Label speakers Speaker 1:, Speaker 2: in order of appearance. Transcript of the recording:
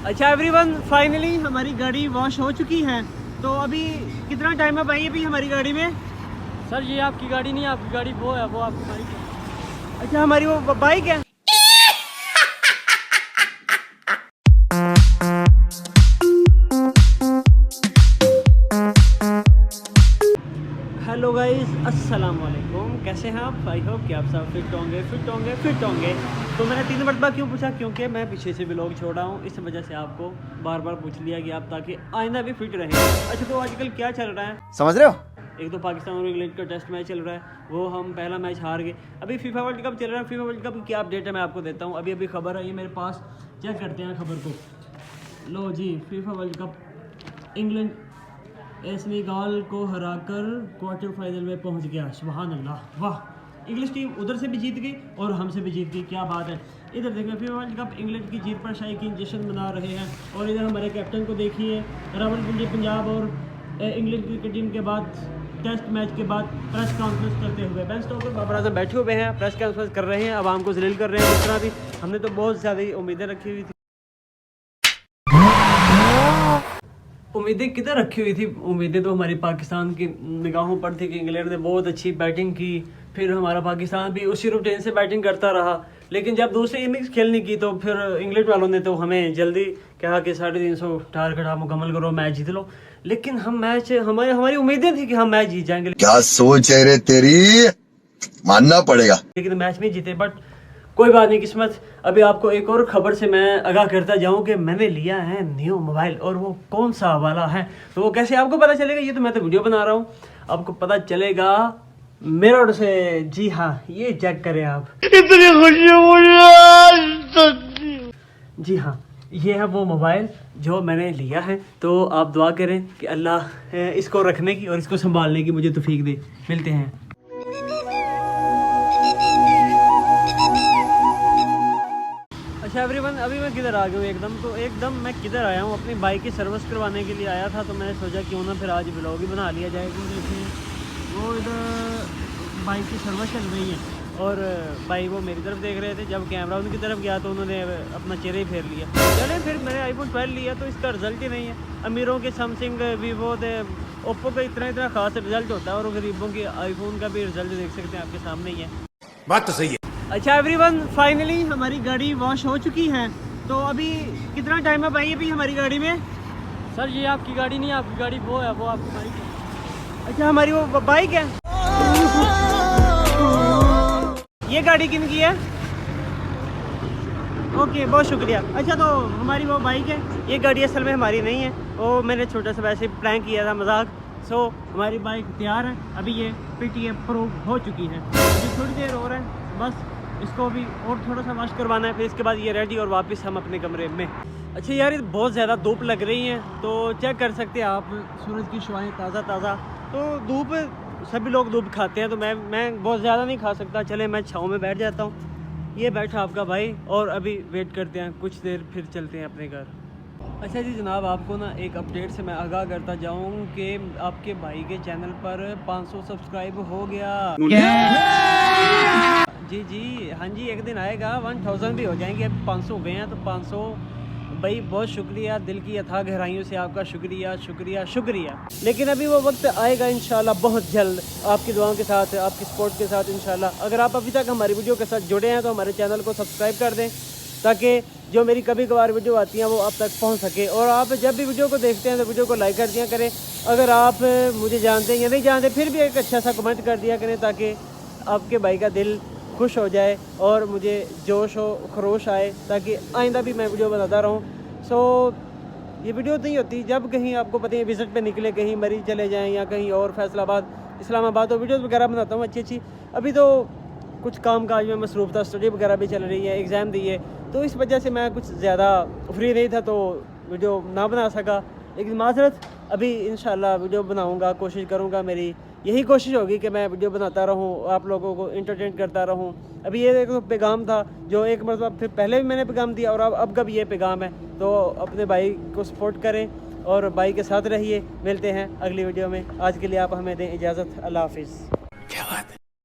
Speaker 1: अच्छा everyone, finally हमारी गाड़ी वॉश हो चुकी है। तो अभी कितना टाइम है भाई अभी हमारी गाड़ी में?
Speaker 2: सर ये आपकी गाड़ी नहीं है, आपकी गाड़ी वो है, वो आपकी बाइक है।
Speaker 1: अच्छा हमारी वो बाइक है। हेलो गाइस, अस्सलाम वालेकुम। कैसे हैं आप? आई होप कि आप सब फिट होंगे। तो मैंने 3 मरतबा क्यों पूछा? क्योंकि मैं पीछे से व्लॉग छोड़ा हूँ, इस वजह से आपको बार बार पूछ लिया कि आप ताकि आइंदा भी फिट रहें। अच्छा तो आजकल क्या चल रहा है
Speaker 3: समझ रहे हो?
Speaker 1: एक तो पाकिस्तान और इंग्लैंड का टेस्ट मैच चल रहा है, वो हम पहला मैच हार गए। अभी फीफा वर्ल्ड कप चल रहा है। फीफा वर्ल्ड कप की क्या अपडेट है मैं आपको देता हूँ। अभी खबर आई है मेरे पास, चेक करते हैं खबर को। लो जी, FIFA World Cup England Senegal को हराकर क्वार्टर फाइनल में पहुंच गया। सुभान अल्लाह, वाह। इंग्लिश टीम उधर से भी जीत गई और हमसे भी जीत गई, क्या बात है। इधर देखें, फीफा वर्ल्ड कप इंग्लैंड की जीत पर शायकीन जश्न मना रहे हैं। और इधर हमारे कैप्टन को देखिए, रावलपिंडी पंजाब और इंग्लैंड क्रिकेट टीम के बाद टेस्ट मैच के बाद प्रेस कॉन्फ्रेंस करते हुए बेंच टॉप पर बाबर आजम बैठे हुए हैं, प्रेस कॉन्फ्रेंस कर रहे हैं, आवाम को जलील कर रहे हैं। इस तरह भी हमने तो बहुत ज़्यादा उम्मीदें रखी हुई थी। उम्मीदें किधर रखी हुई थी? उम्मीदें तो हमारी पाकिस्तान की निगाहों पर थी कि इंग्लैंड ने बहुत अच्छी बैटिंग की, फिर हमारा पाकिस्तान भी उसी रूटीन से बैटिंग करता रहा। लेकिन जब दूसरी इनिंग्स खेलने की तो फिर इंग्लैंड वालों ने तो हमें जल्दी कहा कि 350 टारगेट आप मुकम्मल करो, मैच जीत लो। लेकिन हम मैच हमारी उम्मीदें थी कि हम मैच जीत जाएंगे।
Speaker 3: क्या सोच है रे तेरी, मानना पड़ेगा।
Speaker 1: लेकिन मैच नहीं जीते, बट कोई बात नहीं, किस्मत। अभी आपको एक और खबर से मैं आगाह करता जाऊं कि मैंने लिया है न्यू मोबाइल, और वो कौन सा वाला है तो वो कैसे आपको पता चलेगा। ये तो मैं तो वीडियो बना रहा हूँ, आपको पता चलेगा मिरर से। जी हाँ, ये चेक करें आप। इतनी खुशी मुझे। जी हाँ, ये है वो मोबाइल जो मैंने लिया है। तो आप दुआ करें कि अल्लाह इसको रखने की और इसको संभालने की मुझे तौफीक दे। मिलते हैं। अच्छा एवरीवन, अभी मैं किधर आ गया हूँ एकदम मैं किधर आया हूँ? अपनी बाइक की सर्विस करवाने के लिए आया था। तो मैंने सोचा क्यों ना फिर आज व्लॉग ही बना लिया जाए। देखिए वो इधर बाइक की सर्विस चल रही है और भाई वो मेरी तरफ देख रहे थे। जब कैमरा उनकी तरफ गया तो उन्होंने अपना चेहरा ही फेर लिया। चले फिर मैंने iPhone 12 लिया तो इसका रिजल्ट ही नहीं है। अमीरों के सैमसंग, वीवो, ओप्पो का इतना खास रिजल्ट होता है और गरीबों के आईफोन का भी रिजल्ट देख सकते हैं, आपके सामने ही है।
Speaker 3: बात तो सही है।
Speaker 1: अच्छा एवरीवन, फाइनली हमारी गाड़ी वॉश हो चुकी है। तो अभी कितना टाइम है भाई अभी हमारी गाड़ी में?
Speaker 2: सर ये आपकी गाड़ी नहीं है, आपकी गाड़ी वो है, वो आपकी बाइक है।
Speaker 1: अच्छा हमारी वो बाइक है। ये गाड़ी किन की है? ओके, बहुत शुक्रिया। अच्छा तो हमारी वो बाइक है, ये गाड़ी असल में हमारी नहीं है। वो मैंने छोटा सा वैसे प्रैंक किया था, मजाक। सो हमारी बाइक तैयार है, अभी ये PTF प्रो हो चुकी है। अभी थोड़ी देर हो रहा है, बस इसको भी और थोड़ा सा वॉश करवाना है, फिर इसके बाद ये रेडी और वापस हम अपने कमरे में। अच्छा यार, ये बहुत ज़्यादा धूप लग रही है, तो चेक कर सकते हैं आप, सूरज की शुआएं ताज़ा। तो धूप, सभी लोग धूप खाते हैं, तो मैं बहुत ज़्यादा नहीं खा सकता। चले मैं छाँव में बैठ जाता हूँ। ये बैठा आपका भाई, और अभी वेट करते हैं कुछ देर, फिर चलते हैं अपने घर। अच्छा जी जनाब, आपको ना एक अपडेट से मैं आगाह करता जाऊँ कि आपके भाई के चैनल पर 500 सब्सक्राइब हो गया। जी हाँ जी, एक दिन आएगा 1000 भी हो जाएंगे। अब 500 हो गए हैं, तो 500 भाई बहुत शुक्रिया, दिल की अथाह गहराइयों से आपका शुक्रिया। लेकिन अभी वो वक्त आएगा इंशाल्लाह बहुत जल्द, आपकी दुआओं के साथ, आपकी सपोर्ट के साथ इंशाल्लाह। अगर आप अभी तक हमारी वीडियो के साथ जुड़े हैं तो हमारे चैनल को सब्सक्राइब कर दें, ताकि जो मेरी कभी कभार वीडियो आती हैं वो आप तक पहुंच सके। और आप जब भी वीडियो को देखते हैं तो वीडियो को लाइक कर दिया करें। अगर आप मुझे जानते हैं या नहीं जानते, फिर भी एक अच्छा सा कमेंट कर दिया करें, ताकि आपके भाई का दिल खुश हो जाए और मुझे जोश हो खरोश आए, ताकि आइंदा भी मैं वीडियो बनाता रहूं। सो ये वीडियो नहीं होती जब कहीं आपको पता है विज़िट पे निकले, कहीं मरीज चले जाएं या कहीं और फैसलाबाद, इस्लामाबाद, तो वीडियोस वगैरह बनाता हूँ अच्छी। अभी तो कुछ काम काज में मसरूफ़ था, स्टडी वगैरह भी चल रही है, एग्ज़ाम दिए, तो इस वजह से मैं कुछ ज़्यादा फ्री नहीं था, तो वीडियो ना बना सका। लेकिन माजरत, अभी इंशाल्लाह वीडियो बनाऊंगा, कोशिश करूंगा। मेरी यही कोशिश होगी कि मैं वीडियो बनाता रहूं, आप लोगों को इंटरटेन करता रहूं। अभी ये एक तो पैगाम था जो एक मरतबा फिर पहले भी मैंने पैगाम दिया, और अब कब ये पैगाम है। तो अपने भाई को सपोर्ट करें और भाई के साथ रहिए। मिलते हैं अगली वीडियो में। आज के लिए आप हमें दें इजाज़त। अल्लाह हाफिज़।
Speaker 3: क्या बात है।